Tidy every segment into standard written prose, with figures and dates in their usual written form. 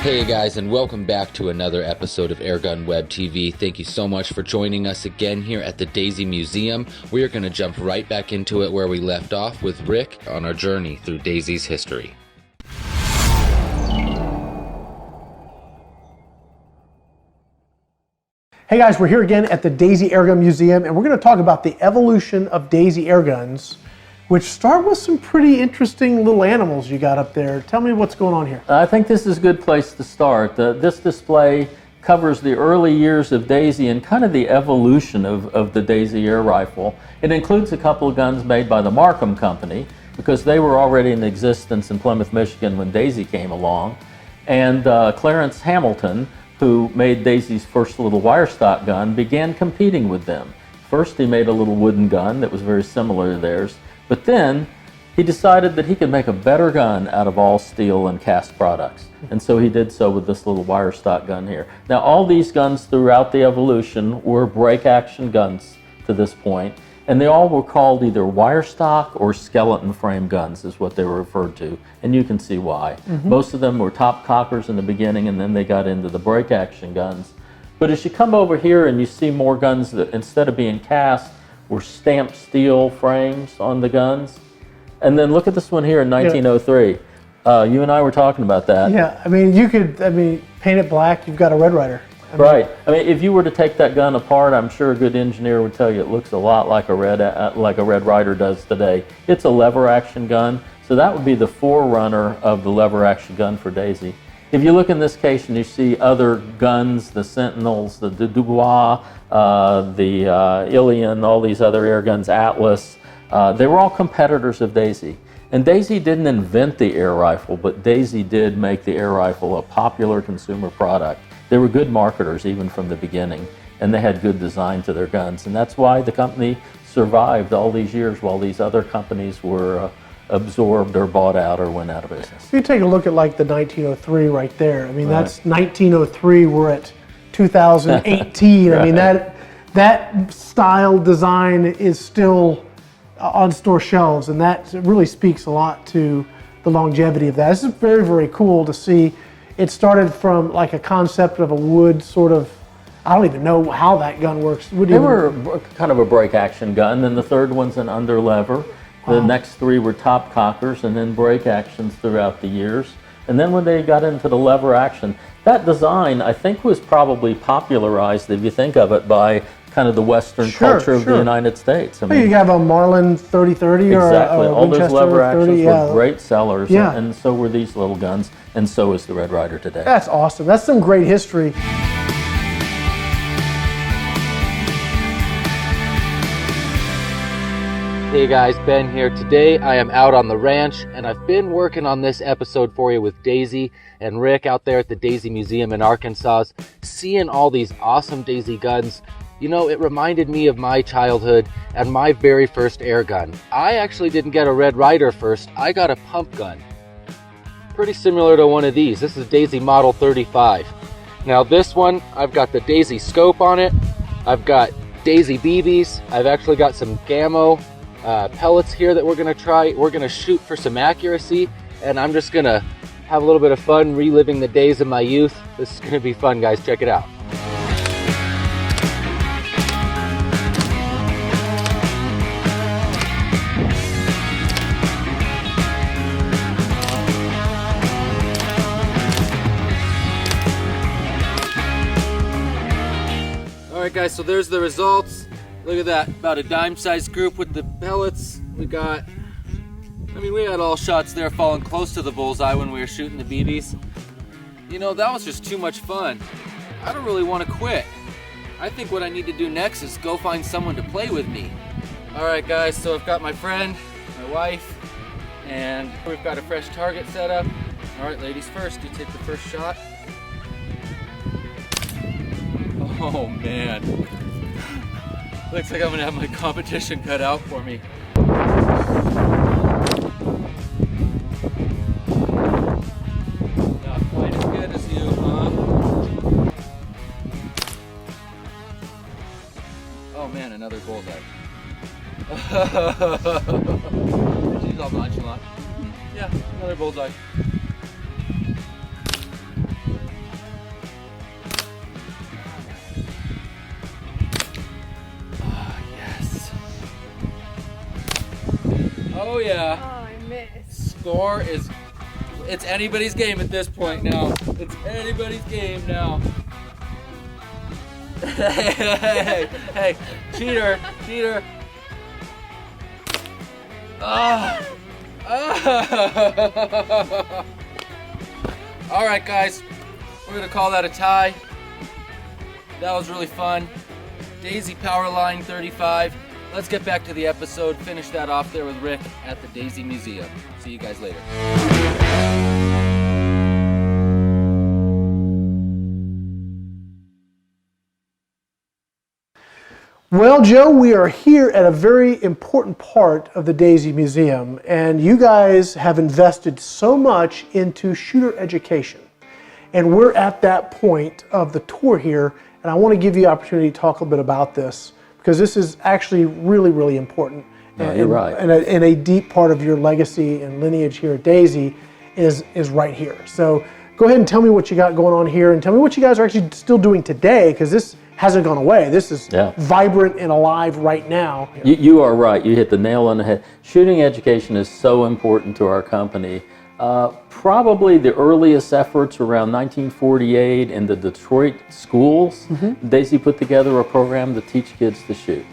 Hey guys, and welcome back to another episode of AirgunWebTV. Thank you so much for joining us again here at the Daisy Museum. We are going to jump right back into it where we left off with Rick on our journey through Daisy's history. Hey guys, we're here again at the Daisy Airgun Museum, and we're going to talk about the evolution of Daisy Airguns, which start with some pretty interesting little animals you got up there. Tell me what's going on here. I think this is a good place to start. This display covers the early years of Daisy and kind of the evolution of the Daisy air rifle. It includes a couple of guns made by the Markham Company, because they were already in existence in Plymouth, Michigan when Daisy came along, and Clarence Hamilton, who made Daisy's first little wire stock gun, began competing with them. First he made a little wooden gun that was very similar to theirs, but then he decided that he could make a better gun out of all steel and cast products. And so he did so with this little wire stock gun here. Now all these guns throughout the evolution were break action guns to this point, and they all were called either wire stock or skeleton frame guns is what they were referred to, and you can see why. Most of them were top cockers in the beginning, and then they got into the break action guns. But as you come over here and you see more guns that instead of being cast were stamped steel frames on the guns. And then look at this one here in 1903. You and I were talking about that. Yeah, I mean, you could, paint it black, you've got a Red Ryder. Right. I mean, if you were to take that gun apart, I'm sure a good engineer would tell you it looks a lot like a Red Ryder does today. It's a lever action gun, so that would be the forerunner of the lever action gun for Daisy. If you look in this case and you see other guns, the Sentinels, the Dubois, the Ilion, all these other air guns, Atlas, they were all competitors of Daisy. And Daisy didn't invent the air rifle, but Daisy did make the air rifle a popular consumer product. They were good marketers even from the beginning, and they had good design to their guns. And that's why the company survived all these years while these other companies were absorbed or bought out or went out of business. If you take a look at like the 1903 right there, I mean, that's 1903, we're at 2018. Right. I mean, that style design is still on store shelves, and that really speaks a lot to the longevity of that. This is very, very cool to see. It started from like a concept of a wood sort of, I don't even know how that gun works. They were kind of a break action gun, then the third one's an under lever. The next three were top cockers and then break actions throughout the years. And then when they got into the lever action, that design I think was probably popularized, if you think of it, by kind of the Western culture of the United States. I mean, you have a Marlin 30-30 exactly. or a all those Winchester lever actions 30, were great sellers, and so were these little guns, and so is the Red Ryder today. That's awesome. That's some great history. Hey guys, Ben here. Today I am out on the ranch, and I've been working on this episode for you with Daisy and Rick out there at the Daisy Museum in Arkansas. Seeing all these awesome Daisy guns, you know, it reminded me of my childhood and my very first air gun. I actually didn't get a Red Ryder first, I got a pump gun. Pretty similar to one of these. This is Daisy Model 35. Now this one, I've got the Daisy scope on it. I've got Daisy BBs. I've actually got some Gammo pellets here that we're gonna try. We're gonna shoot for some accuracy, and I'm just gonna have a little bit of fun reliving the days of my youth. This is gonna be fun, guys. Check it out. All right, guys, so there's the results. Look at that, about a dime-sized group with the pellets. We had all shots there falling close to the bullseye when we were shooting the BBs. You know, that was just too much fun. I don't really want to quit. I think what I need to do next is go find someone to play with me. All right, guys, so I've got my friend, my wife, and we've got a fresh target set up. All right, ladies first, you take the first shot. Oh, man. Looks like I'm gonna have my competition cut out for me. Not quite as good as you, huh? Oh man, another bullseye. She's all nonchalant. Yeah, another bullseye. Oh yeah. Oh, I missed. Score is, it's anybody's game at this point now. It's anybody's game now. Hey, cheater. All right, guys, we're gonna call that a tie. That was really fun. Daisy Powerline 35. Let's get back to the episode, finish that off there with Rick at the Daisy Museum. See you guys later. Well, Joe, we are here at a very important part of the Daisy Museum, and you guys have invested so much into shooter education. And we're at that point of the tour here, and I want to give you the opportunity to talk a little bit about this, because this is actually really, really important. No, you're right. And a deep part of your legacy and lineage here at Daisy is right here. So go ahead and tell me what you got going on here, and tell me what you guys are actually still doing today, because this hasn't gone away. This is vibrant and alive right now. You are right. You hit the nail on the head. Shooting education is so important to our company. Probably the earliest efforts around 1948 in the Detroit schools, Daisy put together a program to teach kids to shoot.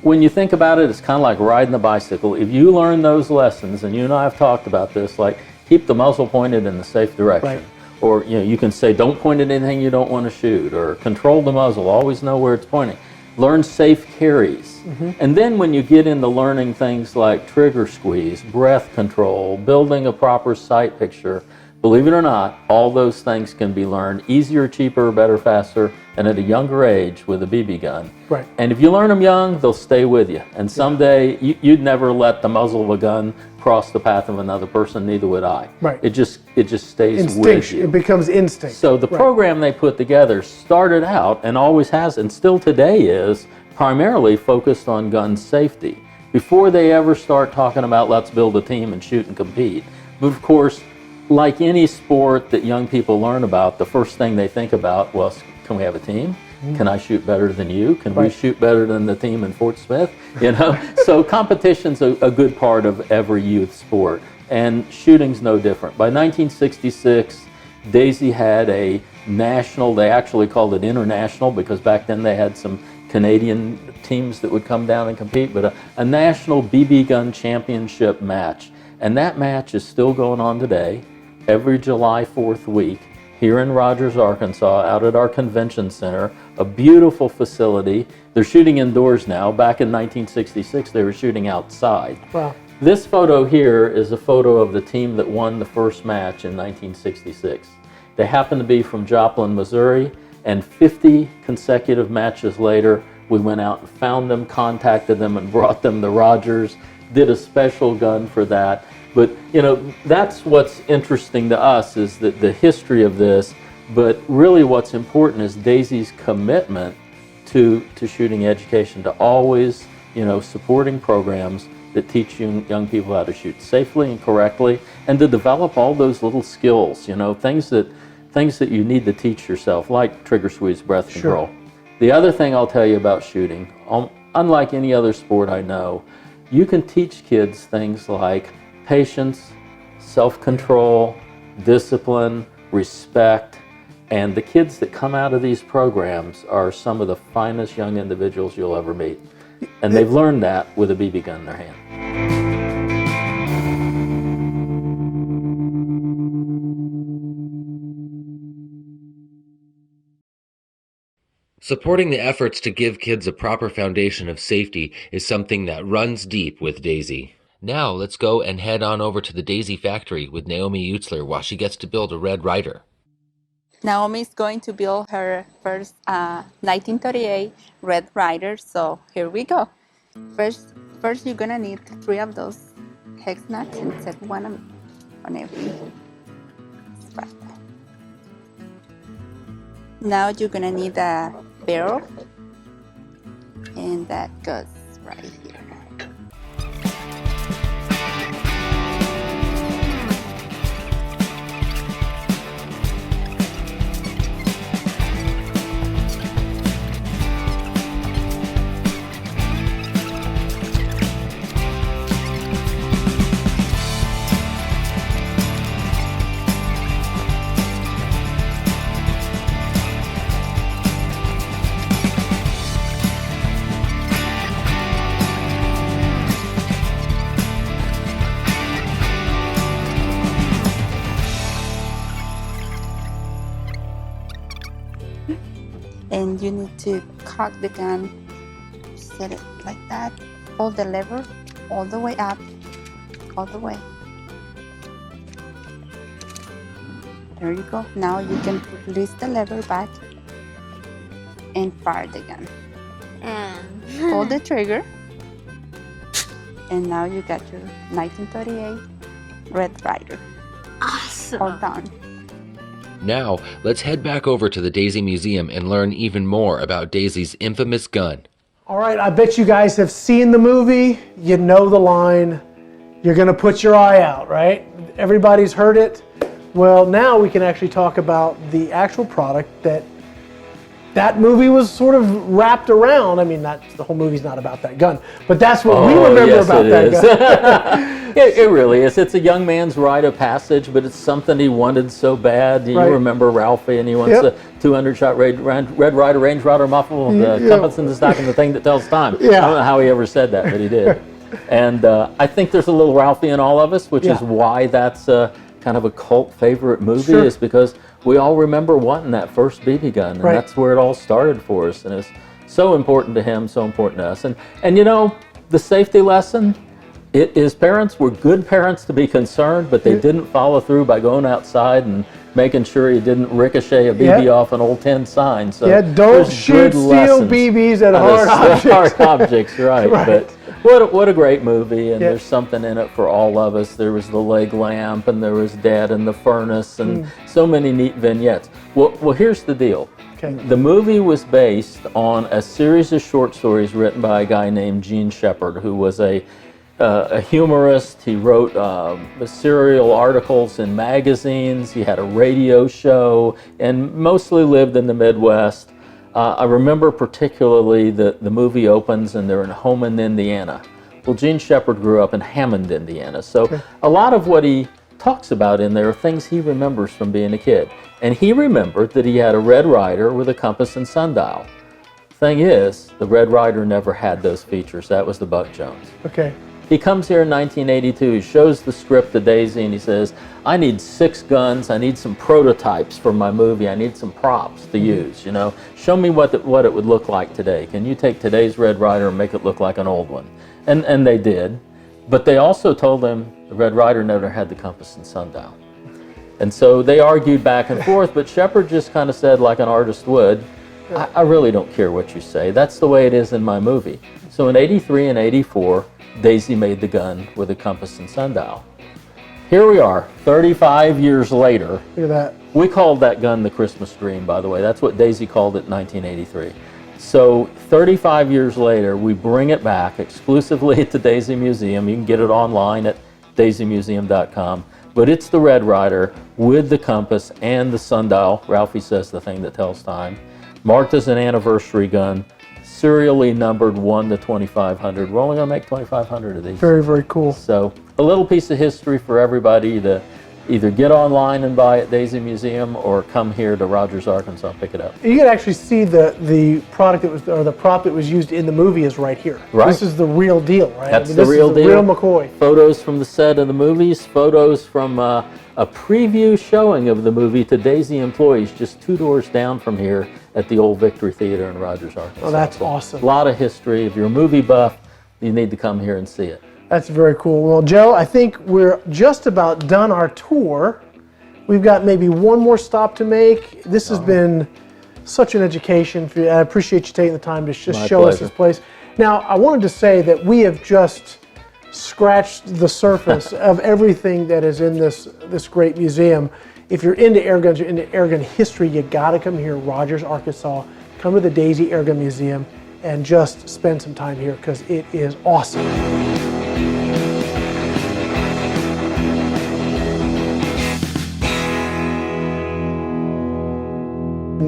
When you think about it, it's kind of like riding a bicycle. If you learn those lessons, and you and I have talked about this, like keep the muzzle pointed in the safe direction. Right. Or you can say, don't point at anything you don't want to shoot, or control the muzzle, always know where it's pointing. Learn safe carries. And then when you get into learning things like trigger squeeze, breath control, building a proper sight picture, believe it or not, all those things can be learned easier, cheaper, better, faster, and at a younger age with a BB gun. Right. And if you learn them young, they'll stay with you. And someday, you'd never let the muzzle of a gun cross the path of another person, neither would I. Right. It just stays with you. It becomes instinct. So the program they put together started out, and always has, and still today is, primarily focused on gun safety. Before they ever start talking about let's build a team and shoot and compete. But of course, like any sport that young people learn about, the first thing they think about was, can we have a team? Can I shoot better than you? Can we shoot better than the team in Fort Smith? You know, so competition's a good part of every youth sport, and shooting's no different. By 1966, Daisy had a national, they actually called it international, because back then they had some Canadian teams that would come down and compete, but a national BB gun championship match. And that match is still going on today, every July 4th week, here in Rogers, Arkansas, out at our convention center, a beautiful facility. They're shooting indoors now. Back in 1966, they were shooting outside. Wow. This photo here is a photo of the team that won the first match in 1966. They happen to be from Joplin, Missouri, and 50 consecutive matches later, we went out and found them, contacted them, and brought them to Rogers, did a special gun for that. But, you know, that's what's interesting to us, is that the history of this, but really what's important is Daisy's commitment to shooting education, to always, you know, supporting programs that teach young people how to shoot safely and correctly, and to develop all those little skills, you know, things that you need to teach yourself, like trigger squeeze, breath control. The other thing I'll tell you about shooting, unlike any other sport I know, you can teach kids things like patience, self-control, discipline, respect, and the kids that come out of these programs are some of the finest young individuals you'll ever meet. And they've learned that with a BB gun in their hand. Supporting the efforts to give kids a proper foundation of safety is something that runs deep with Daisy. Now let's go and head on over to the Daisy factory with Naomi Utzler while she gets to build a red Ryder. Naomi is going to build her first 1938 red Ryder, so here we go. First you're gonna need 3 of those hex nuts and set one on every spot. Now you're gonna need a barrel, and that goes right here. and you need to cock the gun, set it like that, hold the lever all the way up, all the way. There you go. Now you can release the lever back and fire the gun. Pull the trigger, and now you got your 1938 Red Ryder. Awesome. All done. Now, let's head back over to the Daisy Museum and learn even more about Daisy's infamous gun. All right, I bet you guys have seen the movie. You know the line. You're going to put your eye out, right? Everybody's heard it. Well, now we can actually talk about the actual product that movie was sort of wrapped around. I mean, the whole movie's not about that gun, but that's what we remember yes, about that gun. It really is. It's a young man's rite of passage, but it's something he wanted so bad. You Right. remember Ralphie, and he wants Yep. a 200-shot Red Ryder Range Rider muffle, the compass in the stock, and the thing that tells time. Yeah. I don't know how he ever said that, but he did. And I think there's a little Ralphie in all of us, which is why that's kind of a cult favorite movie, Sure. is because we all remember wanting that first BB gun, and Right. that's where it all started for us. And it's so important to him, so important to us. And you know, the safety lesson, his parents were good parents to be concerned, but they didn't follow through by going outside and making sure he didn't ricochet a BB off an old tin sign. So Don't there's shoot good steel lessons BBs at out hard of objects. hard objects, right. Right. But what a great movie, and Yeah. there's something in it for all of us. There was the leg lamp, and there was Dad in the furnace, and so many neat vignettes. Well, here's the deal. Okay. The movie was based on a series of short stories written by a guy named Gene Shepard, who was a humorist. He wrote serial articles in magazines. He had a radio show, and mostly lived in the Midwest. I remember particularly that the movie opens and they're in Homan, Indiana. Well, Gene Shepard grew up in Hammond, Indiana. So a lot of what he talks about in there are things he remembers from being a kid. And he remembered that he had a Red Ryder with a compass and sundial. Thing is, the Red Ryder never had those features. That was the Buck Jones. Okay. He comes here in 1982, he shows the script to Daisy, and he says, I need 6 guns, I need some prototypes for my movie, I need some props to use, you know. Show me what it would look like today. Can you take today's Red Ryder and make it look like an old one? And they did, but they also told him the Red Ryder never had the compass and sundial. And so they argued back and forth, but Shepard just kind of said, like an artist would, I really don't care what you say, that's the way it is in my movie. So in 83 and 84, Daisy made the gun with a compass and sundial. Here we are, 35 years later. Look at that. We called that gun the Christmas Dream, by the way. That's what Daisy called it in 1983. So 35 years later, we bring it back exclusively at the Daisy Museum. You can get it online at daisymuseum.com. But it's the Red Ryder with the compass and the sundial. Ralphie says the thing that tells time. Marked as an anniversary gun. Serially numbered 1 to 2,500. We're only going to make 2,500 of these. Very, very cool. So a little piece of history for everybody to either get online and buy at Daisy Museum or come here to Rogers, Arkansas and pick it up. You can actually see the product that was, or the prop that was used in the movie is right here. Right. This is the real deal, right? That's the this real is deal. Real McCoy. Photos from the set of the movies, photos from a preview showing of the movie to Daisy employees just 2 doors down from here at the old Victory Theater in Rogers, Arkansas. Oh, that's So, awesome. A lot of history. If you're a movie buff, you need to come here and see it. That's very cool. Well, Joe, I think we're just about done our tour. We've got maybe one more stop to make. This has been such an education for you. I appreciate you taking the time to just My show us pleasure. this place. Now, I wanted to say that we have just scratched the surface of everything that is in this great museum. If you're into air guns, you're into airgun history, you got to come here, Rogers, Arkansas. Come to the Daisy Airgun Museum and just spend some time here because it is awesome.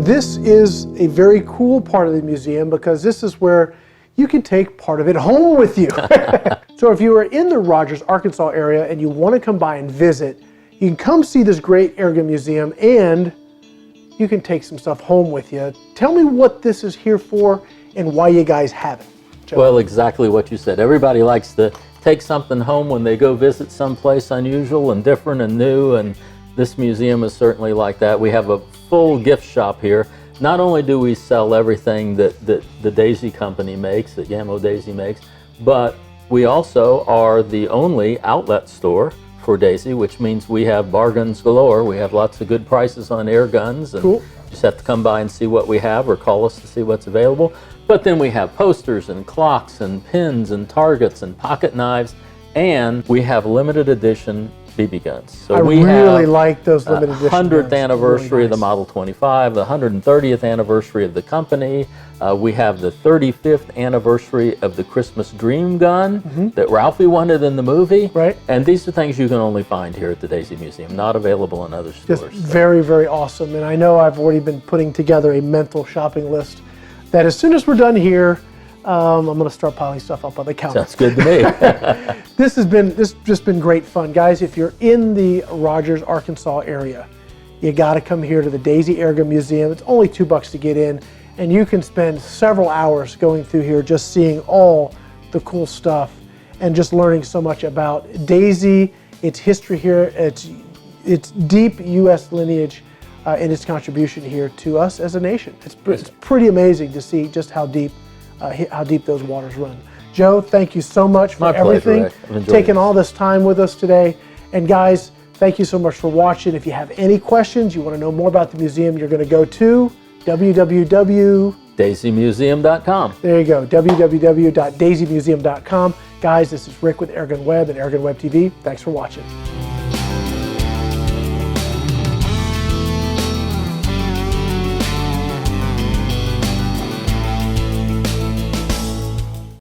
This is a very cool part of the museum because this is where you can take part of it home with you. So if you are in the Rogers, Arkansas area and you want to come by and visit, you can come see this great airgun museum and you can take some stuff home with you. Tell me what this is here for and why you guys have it. Joe. Well, exactly what you said. Everybody likes to take something home when they go visit someplace unusual and different and new, and this museum is certainly like that. We have a full gift shop here. not only do we sell everything that the Daisy company makes, that Yamo Daisy makes, but we also are the only outlet store for Daisy, which means we have bargains galore. We have lots of good prices on air guns, and Cool. just have to come by and see what we have or call us to see what's available. But then we have posters and clocks and pins and targets and pocket knives, and we have limited edition BB guns. So I we really have like those limited edition 100th guns. anniversary Really of the nice. Model 25, the 130th anniversary of the company. We have the 35th anniversary of the Christmas Dream gun that Ralphie wanted in the movie. Right. And these are things you can only find here at the Daisy Museum, not available in other Just stores. very, very awesome. And I know I've already been putting together a mental shopping list that as soon as we're done here, I'm going to start piling stuff up on the counter. Sounds good to me. This just been great fun, guys. If you're in the Rogers, Arkansas area, you got to come here to the Daisy Airgun Museum. It's only $2 to get in, and you can spend several hours going through here just seeing all the cool stuff and just learning so much about Daisy, its history here, its deep U.S. lineage, and its contribution here to us as a nation. It's pretty amazing to see just how deep those waters run. Joe, thank you so much for My pleasure, everything, Rick. I've enjoyed taking it. all this time with us today. And guys, thank you so much for watching. If you have any questions, you want to know more about the museum, you're going to go to DaisyMuseum.com. there you go, www.daisymuseum.com. Guys, this is Rick with AirgunWeb and AirgunWebTV. Thanks for watching.